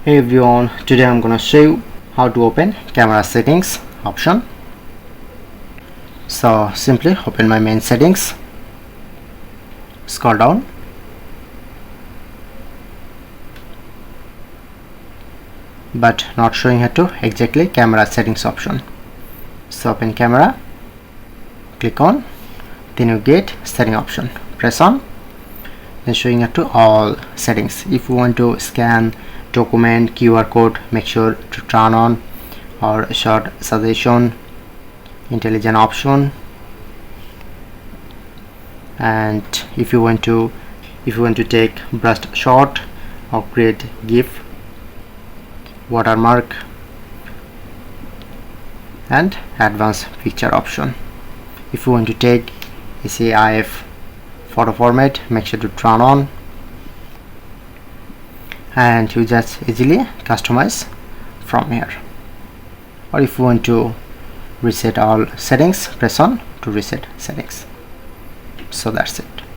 Hey everyone, today I'm gonna show you how to open camera settings option. So simply open my main settings, scroll down, but not showing here to exactly camera settings option. So open camera, click on, then you get setting option, press on, then showing here to all settings. If you want to scan document, QR code, make sure to turn on, or short suggestion, intelligent option. And if you want to take burst shot or create GIF, watermark, and advanced picture option. If you want to take SAIF photo format, make sure to turn on, and you just easily customize from here. Or if you want to reset all settings, press on to reset settings. So that's it.